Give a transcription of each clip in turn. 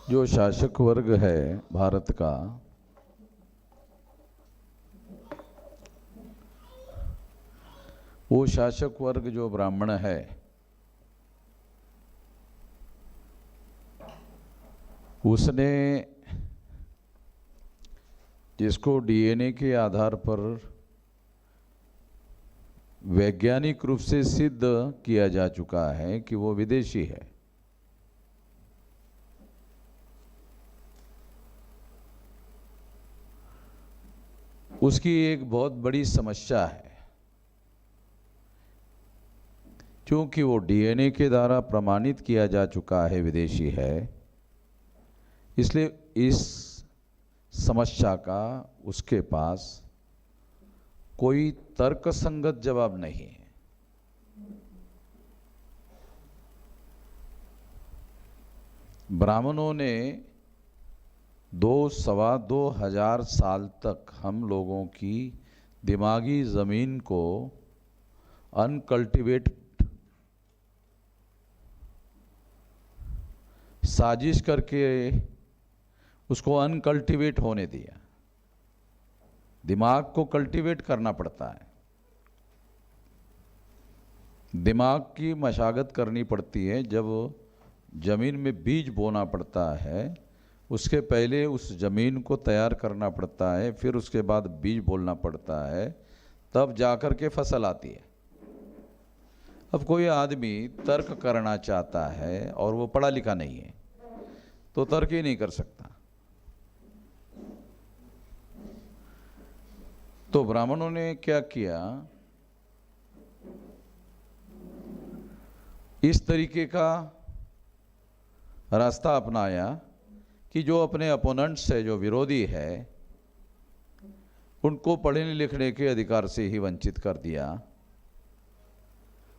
जो शासक वर्ग है भारत का, वो शासक वर्ग जो ब्राह्मण है, उसने जिसको डीएनए के आधार पर वैज्ञानिक रूप से सिद्ध किया जा चुका है कि वो विदेशी है, उसकी एक बहुत बड़ी समस्या है। क्योंकि वो डीएनए के द्वारा प्रमाणित किया जा चुका है विदेशी है, इसलिए इस समस्या का उसके पास कोई तर्कसंगत जवाब नहीं है। ब्राह्मणों ने 2-2,500 साल तक हम लोगों की दिमागी जमीन को अनकल्टिवेट साजिश करके उसको अनकल्टिवेट होने दिया। दिमाग को कल्टिवेट करना पड़ता है, दिमाग की मशागत करनी पड़ती है। जब जमीन में बीज बोना पड़ता है, उसके पहले उस जमीन को तैयार करना पड़ता है, फिर उसके बाद बीज बोलना पड़ता है, तब जाकर के फसल आती है। अब कोई आदमी तर्क करना चाहता है और वो पढ़ा लिखा नहीं है, तो तर्क ही नहीं कर सकता। तो ब्राह्मणों ने क्या किया, इस तरीके का रास्ता अपनाया कि जो अपने अपोनेंट्स है, जो विरोधी है, उनको पढ़ने लिखने के अधिकार से ही वंचित कर दिया।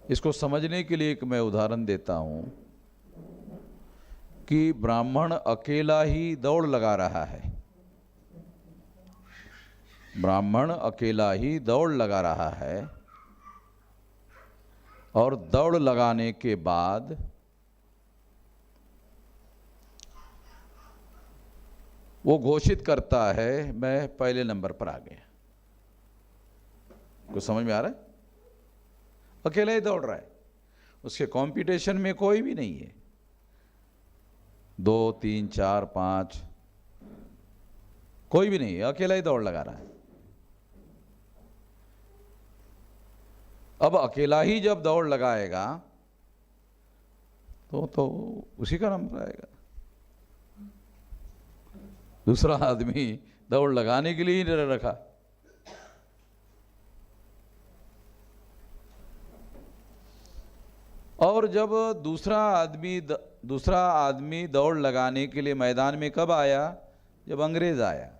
इसको समझने के लिए एक मैं उदाहरण देता हूं कि ब्राह्मण अकेला ही दौड़ लगा रहा है, ब्राह्मण अकेला ही दौड़ लगा रहा है, और दौड़ लगाने के बाद वो घोषित करता है मैं पहले नंबर पर आ गया। कुछ समझ में आ रहा है? अकेला ही दौड़ रहा है, उसके कंपटीशन में कोई भी नहीं है, 2, 3, 4, 5 कोई भी नहीं है, अकेला ही दौड़ लगा रहा है। अब अकेला ही जब दौड़ लगाएगा तो उसी का नंबर आएगा। दूसरा आदमी दौड़ लगाने के लिए ही रखा। और जब दूसरा आदमी दौड़ लगाने के लिए मैदान में कब आया? जब अंग्रेज आया।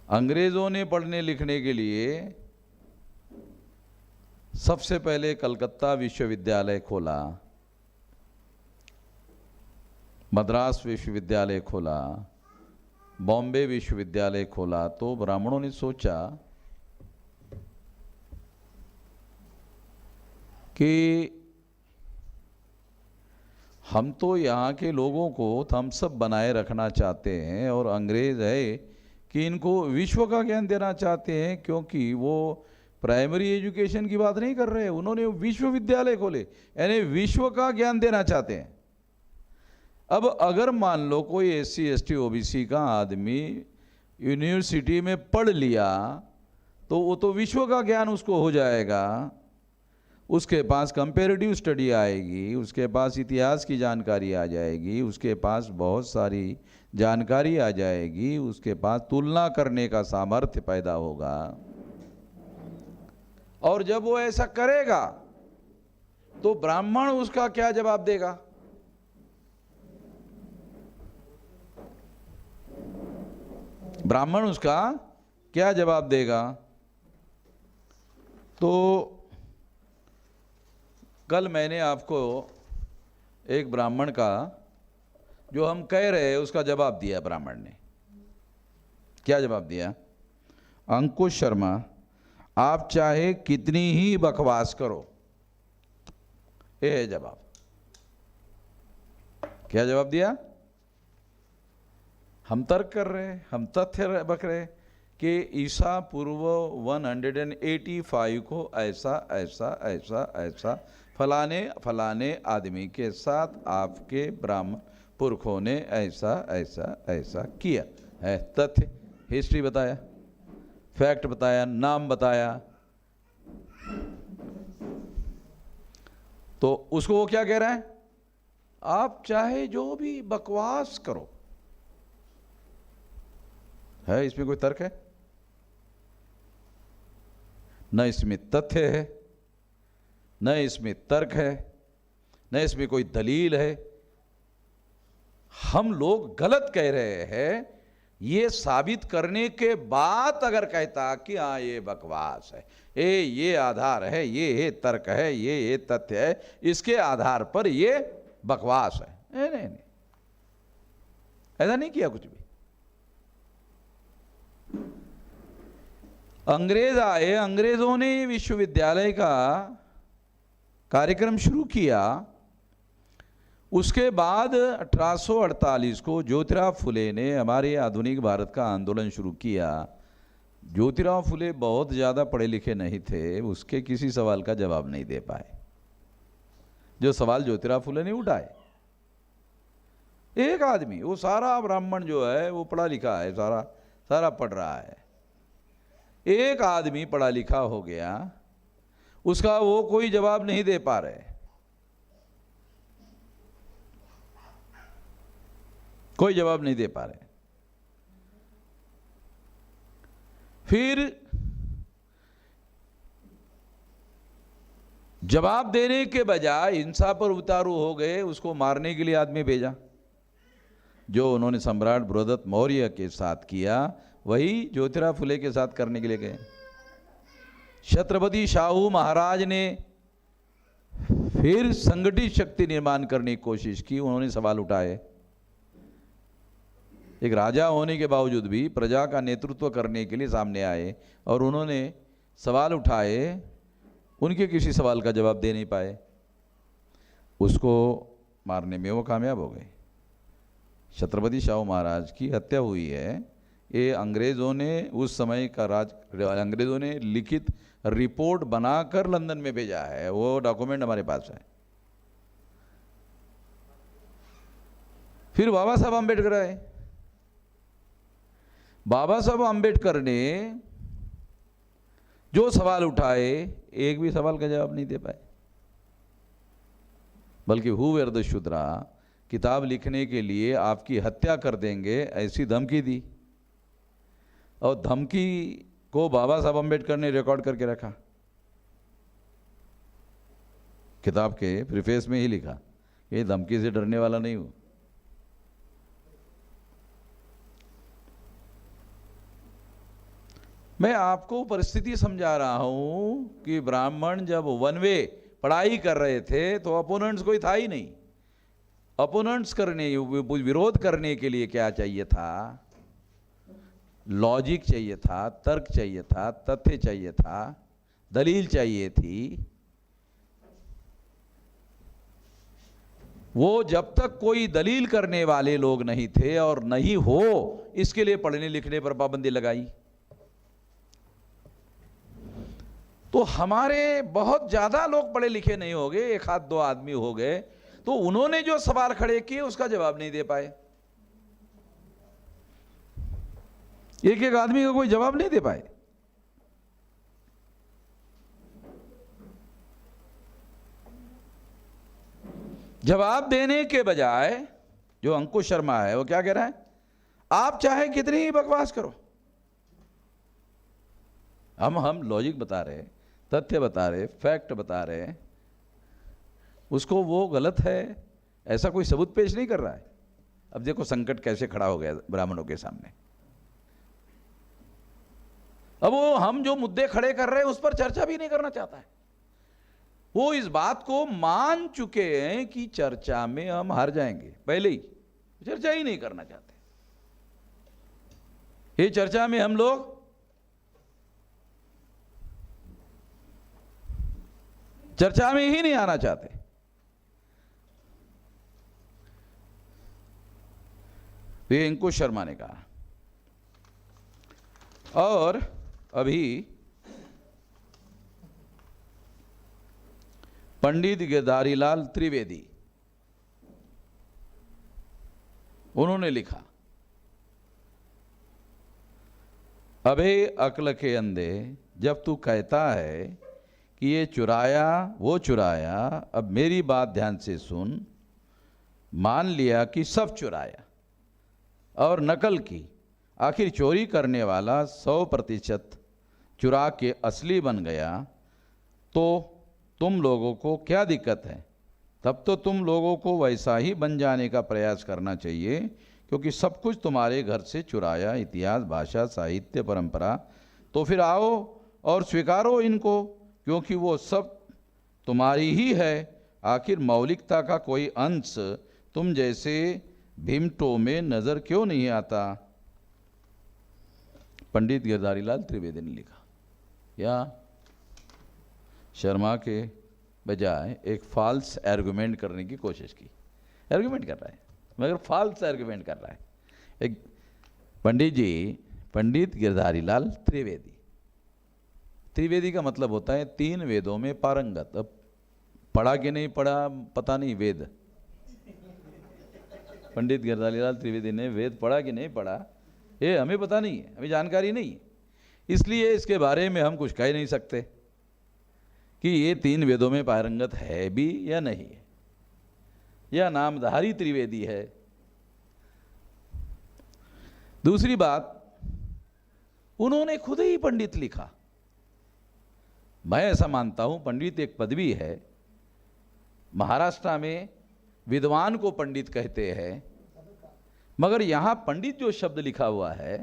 अंग्रेजों ने पढ़ने लिखने के लिए सबसे पहले कलकत्ता विश्वविद्यालय खोला, मद्रास विश्वविद्यालय खोला, बॉम्बे विश्वविद्यालय खोला। तो ब्राह्मणों ने सोचा कि हम तो यहाँ के लोगों को थम्स अप बनाए रखना चाहते हैं, और अंग्रेज है कि इनको विश्व का ज्ञान देना चाहते हैं, क्योंकि वो प्राइमरी एजुकेशन की बात नहीं कर रहे हैं, उन्होंने विश्वविद्यालय खोले, यानी विश्व का ज्ञान देना चाहते हैं। अब अगर मान लो कोई SC ST OBC का आदमी यूनिवर्सिटी में पढ़ लिया, तो वो तो विश्व का ज्ञान उसको हो जाएगा, उसके पास कंपैरेटिव स्टडी आएगी, उसके पास इतिहास की जानकारी आ जाएगी, उसके पास बहुत सारी जानकारी आ जाएगी, उसके पास तुलना करने का सामर्थ्य पैदा होगा। और जब वो ऐसा करेगा तो ब्राह्मण उसका क्या जवाब देगा? ब्राह्मण उसका क्या जवाब देगा? तो कल मैंने आपको एक ब्राह्मण का, जो हम कह रहे हैं, उसका जवाब दिया। ब्राह्मण ने क्या जवाब दिया? अंकुश शर्मा, आप चाहे कितनी ही बकवास करो, ये है जवाब। क्या जवाब दिया? हम तर्क कर रहे हैं, हम तथ्य बक रहे हैं कि ईसा पूर्व 185 को ऐसा ऐसा ऐसा ऐसा फलाने फलाने आदमी के साथ आपके ब्राह्मण पुरखों ने ऐसा ऐसा ऐसा किया है। तथ्य, हिस्ट्री बताया, फैक्ट बताया, नाम बताया। तो उसको वो क्या कह रहा है? आप चाहे जो भी बकवास करो। है इसमें कोई तर्क है? न इसमें तथ्य है, न इसमें तर्क है, न इसमें कोई दलील है। हम लोग गलत कह रहे हैं, ये साबित करने के बाद अगर कहता कि हाँ ये बकवास है, ये आधार है, ये तर्क है, ये तथ्य है, इसके आधार पर ये बकवास है। नहीं, ऐसा नहीं किया कुछ भी। अंग्रेज आए, अंग्रेजों ने विश्वविद्यालय का कार्यक्रम शुरू किया। उसके बाद 1848 को ज्योतिराव फुले ने हमारे आधुनिक भारत का आंदोलन शुरू किया। ज्योतिराव फुले बहुत ज़्यादा पढ़े लिखे नहीं थे, उसके किसी सवाल का जवाब नहीं दे पाए। जो सवाल ज्योतिराव फुले ने उठाए, एक आदमी, वो सारा ब्राह्मण जो है वो पढ़ा लिखा है, सारा पढ़ रहा है, एक आदमी पढ़ा लिखा हो गया, उसका वो कोई जवाब नहीं दे पा रहे, कोई जवाब नहीं दे पा रहे। फिर जवाब देने के बजाय हिंसा पर उतारू हो गए, उसको मारने के लिए आदमी भेजा। जो उन्होंने सम्राट बृहदत्त मौर्य के साथ किया, वही ज्योतिराव फुले के साथ करने के लिए गए। छत्रपति शाहू महाराज ने फिर संगठित शक्ति निर्माण करने की कोशिश की, उन्होंने सवाल उठाए। एक राजा होने के बावजूद भी प्रजा का नेतृत्व करने के लिए सामने आए और उन्होंने सवाल उठाए, उनके किसी सवाल का जवाब दे नहीं पाए, उसको मारने में वो कामयाब हो गए। छत्रपति शाहू महाराज की हत्या हुई है। ये अंग्रेज़ों ने उस समय का अंग्रेज़ों ने लिखित रिपोर्ट बनाकर लंदन में भेजा है, वो डॉक्यूमेंट हमारे पास है। फिर बाबा साहब अम्बेडकर आए। बाबा साहब अम्बेडकर ने जो सवाल उठाए, एक भी सवाल का जवाब नहीं दे पाए, बल्कि हु वेयर द शूद्रा किताब लिखने के लिए आपकी हत्या कर देंगे ऐसी धमकी दी। और धमकी को बाबा साहब अम्बेडकर ने रिकॉर्ड करके रखा, किताब के प्रीफेस में ही लिखा, ये धमकी से डरने वाला नहीं हूं। मैं आपको परिस्थिति समझा रहा हूं कि ब्राह्मण जब वन वे पढ़ाई कर रहे थे तो अपोनेंट्स कोई था ही नहीं। अपोनेंट्स करने, विरोध करने के लिए क्या चाहिए था? लॉजिक चाहिए था, तर्क चाहिए था, तथ्य चाहिए था, दलील चाहिए थी। वो जब तक कोई दलील करने वाले लोग नहीं थे और नहीं हो, इसके लिए पढ़ने लिखने पर पाबंदी लगाई। तो हमारे बहुत ज्यादा लोग पढ़े लिखे नहीं हो गए, एक आध दो आदमी हो गए, तो उन्होंने जो सवाल खड़े किए उसका जवाब नहीं दे पाए। एक एक आदमी का कोई जवाब नहीं दे पाए। जवाब देने के बजाय जो अंकुश शर्मा है वो क्या कह रहा है? आप चाहे कितनी ही बकवास करो, हम लॉजिक बता रहे, तथ्य बता रहे, फैक्ट बता रहे, उसको वो गलत है ऐसा कोई सबूत पेश नहीं कर रहा है। अब देखो संकट कैसे खड़ा हो गया ब्राह्मणों के सामने। अब वो हम जो मुद्दे खड़े कर रहे हैं उस पर चर्चा भी नहीं करना चाहता है। वो इस बात को मान चुके हैं कि चर्चा में हम हार जाएंगे, पहले ही चर्चा ही नहीं करना चाहते। ये चर्चा में हम लोग चर्चा में ही नहीं आना चाहते। तो ये अंकुश शर्मा ने कहा। और अभी पंडित गिरधारीलाल त्रिवेदी, उन्होंने लिखा, अबे अक्ल के अंधे, जब तू कहता है कि ये चुराया वो चुराया, अब मेरी बात ध्यान से सुन। मान लिया कि सब चुराया और नकल की, आखिर चोरी करने वाला 100% चुरा के असली बन गया, तो तुम लोगों को क्या दिक्कत है? तब तो तुम लोगों को वैसा ही बन जाने का प्रयास करना चाहिए, क्योंकि सब कुछ तुम्हारे घर से चुराया, इतिहास, भाषा, साहित्य, परंपरा। तो फिर आओ और स्वीकारो इनको, क्योंकि वो सब तुम्हारी ही है। आखिर मौलिकता का कोई अंश तुम जैसे भीमटों में नजर क्यों नहीं आता? पंडित गिरधारीलाल त्रिवेदी ने लिखा। या शर्मा के बजाय एक फॉल्स आर्गुमेंट करने की कोशिश की। आर्गुमेंट कर रहा है मगर फॉल्स आर्गुमेंट कर रहा है। एक पंडित जी, पंडित गिरधारीलाल त्रिवेदी, त्रिवेदी का मतलब होता है 3 वेदों में पारंगत। अब पढ़ा कि नहीं पढ़ा पता नहीं, वेद, पंडित गिरधारीलाल त्रिवेदी ने वेद पढ़ा कि नहीं पढ़ा ये हमें पता नहीं है, हमें जानकारी नहीं है, इसलिए इसके बारे में हम कुछ कह नहीं सकते कि ये 3 वेदों में पारंगत है भी या नहीं है, या नामधारी त्रिवेदी है। दूसरी बात, उन्होंने खुद ही पंडित लिखा। मैं ऐसा मानता हूं पंडित एक पदवी है। महाराष्ट्र में विद्वान को पंडित कहते हैं, मगर यहां पंडित जो शब्द लिखा हुआ है,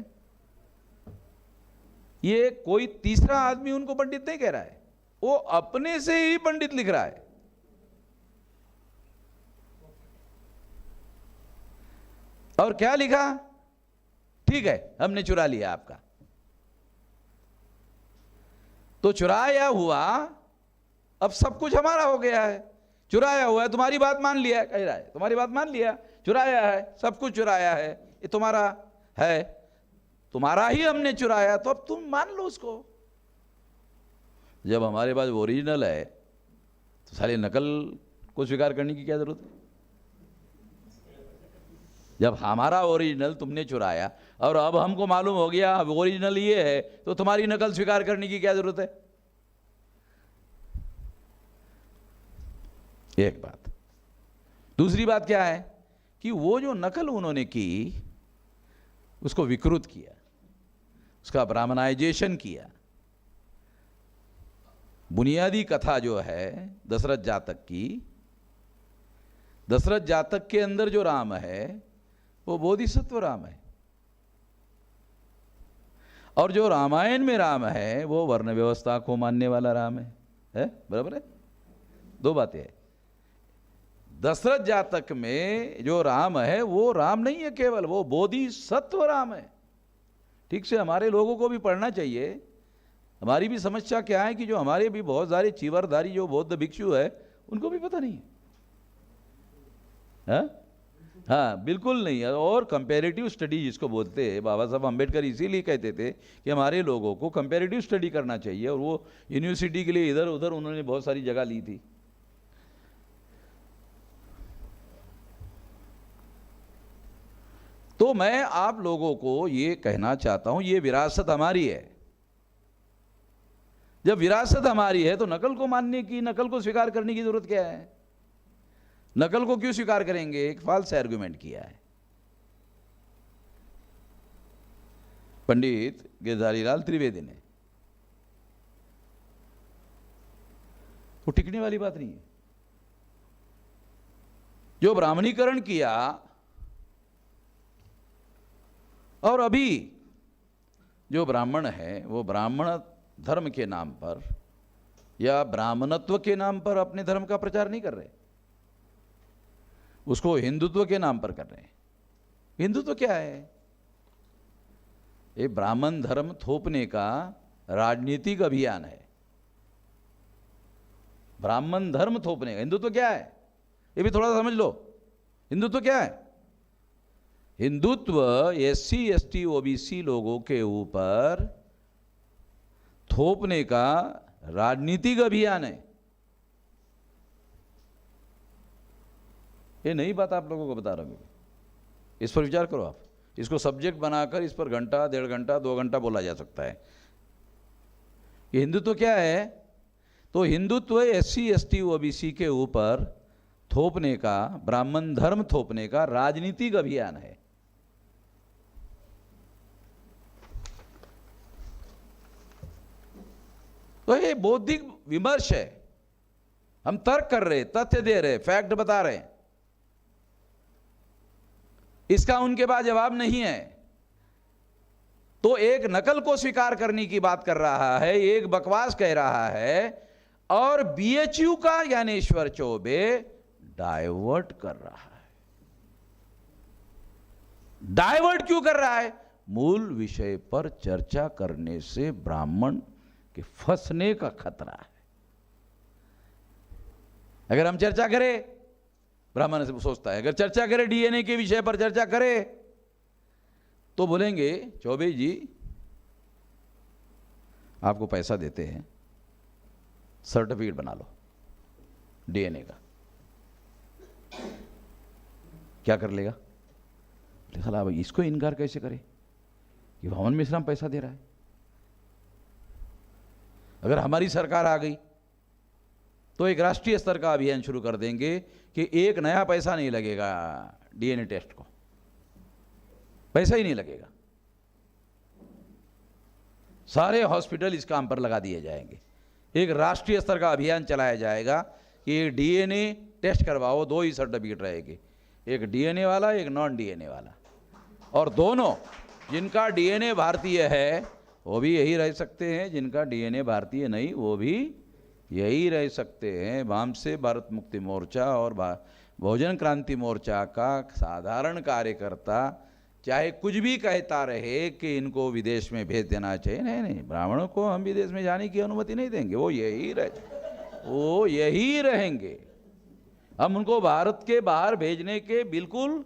ये कोई तीसरा आदमी उनको पंडित नहीं कह रहा है, वो अपने से ही पंडित लिख रहा है। और क्या लिखा? ठीक है, हमने चुरा लिया आपका। तो चुराया हुआ अब सब कुछ हमारा हो गया है। चुराया हुआ है, तुम्हारी बात मान लिया, कह रहा है तुम्हारी बात मान लिया, चुराया है, सब कुछ चुराया है, ये तुम्हारा है, तुम्हारा ही हमने चुराया, तो अब तुम मान लो उसको। जब हमारे पास ओरिजिनल है तो सारी नकल को स्वीकार करने की क्या जरूरत है? जब हमारा ओरिजिनल तुमने चुराया और अब हमको मालूम हो गया ओरिजिनल ये है, तो तुम्हारी नकल स्वीकार करने की क्या जरूरत है? एक बात। दूसरी बात क्या है कि वो जो नकल उन्होंने की उसको विकृत किया, उसका ब्राह्मणाइजेशन किया। बुनियादी कथा जो है दशरथ जातक की, दशरथ जातक के अंदर जो राम है वो बोधिसत्व राम है, और जो रामायण में राम है वो वर्ण व्यवस्था को मानने वाला राम है? बराबर है? 2 बातें हैं। दशरथ जातक में जो राम है वो राम नहीं है केवल, वो बोधिसत्व राम है। ठीक से हमारे लोगों को भी पढ़ना चाहिए। हमारी भी समस्या क्या है कि जो हमारे भी बहुत सारे चीवरधारी जो बौद्ध भिक्षु है उनको भी पता नहीं है। हाँ, बिल्कुल नहीं है। और कंपैरेटिव स्टडी जिसको बोलते हैं, बाबा साहब अम्बेडकर इसीलिए कहते थे कि हमारे लोगों को कंपैरेटिव स्टडी करना चाहिए, और वो यूनिवर्सिटी के लिए इधर उधर उन्होंने बहुत सारी जगह ली थी। तो मैं आप लोगों को ये कहना चाहता हूं, ये विरासत हमारी है। जब विरासत हमारी है तो नकल को मानने की, नकल को स्वीकार करने की जरूरत क्या है? नकल को क्यों स्वीकार करेंगे? एक फॉल्स आर्गुमेंट किया है पंडित गिरधारीलाल त्रिवेदी ने। वो टिकने वाली बात नहीं है। जो ब्राह्मणीकरण किया, और अभी जो ब्राह्मण है वो ब्राह्मण धर्म के नाम पर या ब्राह्मणत्व के नाम पर अपने धर्म का प्रचार नहीं कर रहे, उसको हिंदुत्व के नाम पर कर रहे हैं। हिंदुत्व क्या है? ये ब्राह्मण धर्म थोपने का राजनीतिक अभियान है। ब्राह्मण धर्म थोपने का हिंदुत्व क्या है? ये भी थोड़ा सा समझ लो। हिंदुत्व क्या है? हिंदुत्व SC ST OBC लोगों के ऊपर थोपने का राजनीतिक अभियान है। ये नई बात आप लोगों को बता रहा हूं, इस पर विचार करो आप। इसको सब्जेक्ट बनाकर इस पर घंटा, 1.5 घंटा, 2 घंटा बोला जा सकता है। ये हिंदुत्व क्या है? तो हिंदुत्व SC ST OBC के ऊपर थोपने का, ब्राह्मण धर्म थोपने का राजनीतिक अभियान है। तो ये बौद्धिक विमर्श है। हम तर्क कर रहे, तथ्य दे रहे, फैक्ट बता रहे हैं। इसका उनके पास जवाब नहीं है। तो एक नकल को स्वीकार करने की बात कर रहा है, एक बकवास कह रहा है, और BHU का ज्ञानेश्वर चौबे डाइवर्ट कर रहा है। डाइवर्ट क्यों कर रहा है? मूल विषय पर चर्चा करने से ब्राह्मण के फंसने का खतरा है। अगर हम चर्चा करें, ब्राह्मण से सोचता है, अगर चर्चा करें DNA के विषय पर चर्चा करें, तो बोलेंगे चौबे जी आपको पैसा देते हैं, सर्टिफिकेट बना लो DNA का। क्या कर लेगा? साला इसको इनकार कैसे करे? ये वामन मिश्रा पैसा दे रहा है। अगर हमारी सरकार आ गई तो एक राष्ट्रीय स्तर का अभियान शुरू कर देंगे कि एक नया पैसा नहीं लगेगा DNA टेस्ट को, पैसा ही नहीं लगेगा। सारे हॉस्पिटल इस काम पर लगा दिए जाएंगे। एक राष्ट्रीय स्तर का अभियान चलाया जाएगा कि DNA टेस्ट करवाओ, 2 ही सर्टिफिकेट रहेगी, एक DNA वाला, एक नॉन DNA वाला। और दोनों, जिनका DNA भारतीय है वो भी यही रह सकते हैं, जिनका DNA भारतीय नहीं वो भी यही रह सकते हैं। वाम से भारत मुक्ति मोर्चा और बहुजन क्रांति मोर्चा का साधारण कार्यकर्ता चाहे कुछ भी कहता रहे कि इनको विदेश में भेज देना चाहिए, नहीं नहीं, ब्राह्मणों को हम विदेश में जाने की अनुमति नहीं देंगे, वो यही रहेंगे। हम उनको भारत के बाहर भेजने के बिल्कुल,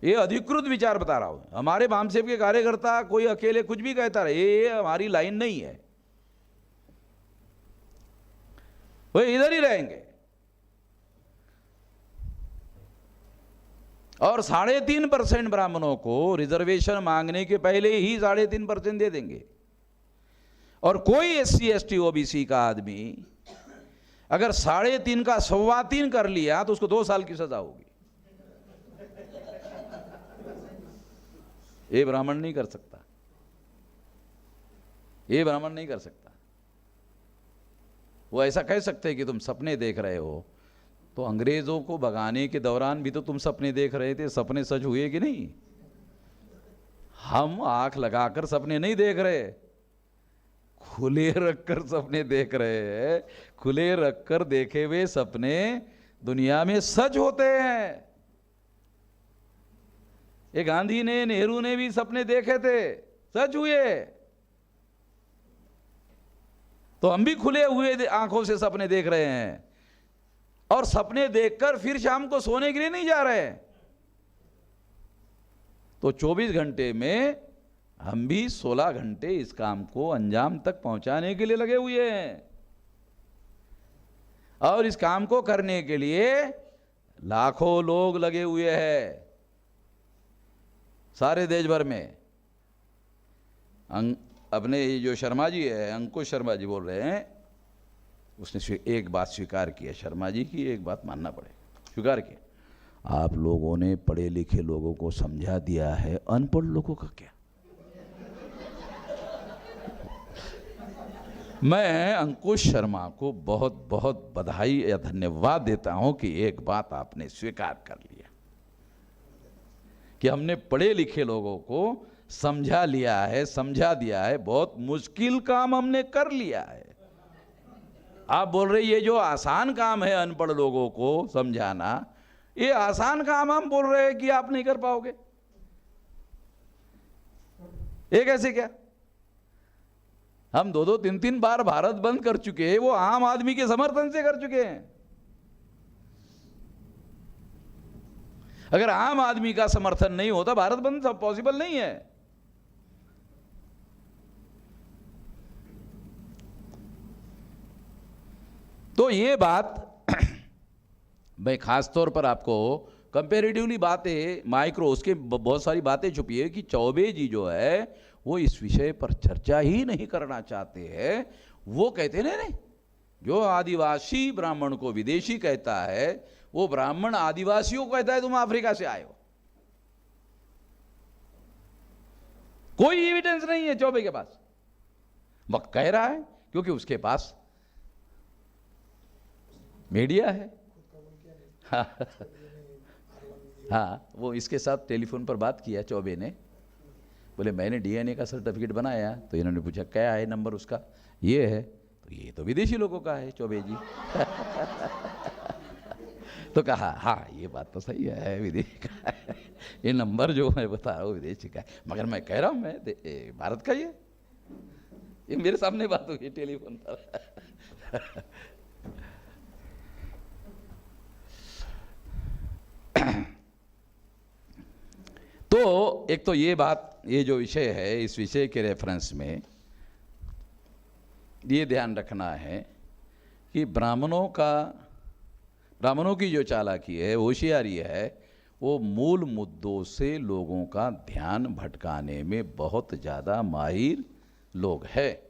ये अधिकृत विचार बता रहा हूं। हमारे वामसेव के कार्यकर्ता कोई अकेले कुछ भी कहता रहे, ये हमारी लाइन नहीं है, वो इधर ही रहेंगे। और 3.5% ब्राह्मणों को रिजर्वेशन मांगने के पहले ही 3.5% दे देंगे। और कोई SC ST OBC का आदमी अगर 3.5 का 3.25 कर लिया तो उसको 2 साल की सजा होगी। ये ब्राह्मण नहीं कर सकता, ये ब्राह्मण नहीं कर सकता। वो ऐसा कह सकते हैं कि तुम सपने देख रहे हो, तो अंग्रेजों को भगाने के दौरान भी तो तुम सपने देख रहे थे, सपने सच हुए कि नहीं? हम आंख लगाकर सपने नहीं देख रहे, खुले रखकर सपने देख रहे हैं। खुले रखकर देखे हुए सपने दुनिया में सच होते हैं। ये गांधी ने, नेहरू ने भी सपने देखे थे, सच हुए। तो हम भी खुले हुए आंखों से सपने देख रहे हैं, और सपने देखकर फिर शाम को सोने के लिए नहीं जा रहे। तो 24 घंटे में हम भी 16 घंटे इस काम को अंजाम तक पहुंचाने के लिए लगे हुए हैं। और इस काम को करने के लिए लाखों लोग लगे हुए हैं सारे देश भर में। अपने जो शर्मा जी है, अंकुश शर्मा जी बोल रहे हैं, उसने एक बात स्वीकार की है, शर्मा जी की एक बात मानना पड़ेगा, स्वीकार किया, आप लोगों ने पढ़े लिखे लोगों को समझा दिया है, अनपढ़ लोगों का क्या? मैं अंकुश शर्मा को बहुत बहुत बधाई या धन्यवाद देता हूं कि एक बात आपने स्वीकार कर लिया कि हमने पढ़े लिखे लोगों को समझा लिया है, समझा दिया है। बहुत मुश्किल काम हमने कर लिया है। आप बोल रहे ये जो आसान काम है अनपढ़ लोगों को समझाना, ये आसान काम हम बोल रहे हैं कि आप नहीं कर पाओगे। ये कैसे क्या? हम 2-2, 3-3 बार भारत बंद कर चुके हैं, वो आम आदमी के समर्थन से कर चुके हैं। अगर आम आदमी का समर्थन नहीं होता भारत बंद पॉसिबल नहीं है। तो ये बात मैं खास तौर पर आपको कंपेरेटिवली बातें माइक्रो उसके बहुत सारी बातें छुपी है कि चौबे जी जो है वो इस विषय पर चर्चा ही नहीं करना चाहते हैं। वो कहते नहीं, जो आदिवासी ब्राह्मण को विदेशी कहता है वो ब्राह्मण आदिवासियों को कहता है तुम अफ्रीका से आए हो। कोई एविडेंस नहीं है चौबे के पास, वक्त कह रहा है क्योंकि उसके पास मीडिया है। हाँ, वो इसके साथ टेलीफोन पर बात किया चौबे ने, बोले मैंने डीएनए का सर्टिफिकेट बनाया, तो इन्होंने पूछा क्या है नंबर उसका, ये है, तो ये तो विदेशी लोगों का है चौबे जी। तो कहा हाँ ये बात तो सही है, विदेशी का है, ये नंबर जो मैं बता रहा हूँ विदेशी का है, मगर मैं कह रहा हूँ मैं भारत का ये मेरे सामने बात हुई टेलीफोन पर। तो एक तो ये बात, ये जो विषय है, इस विषय के रेफरेंस में ये ध्यान रखना है कि ब्राह्मणों की जो चालाकी है, होशियारी है, वो मूल मुद्दों से लोगों का ध्यान भटकाने में बहुत ज़्यादा माहिर लोग हैं।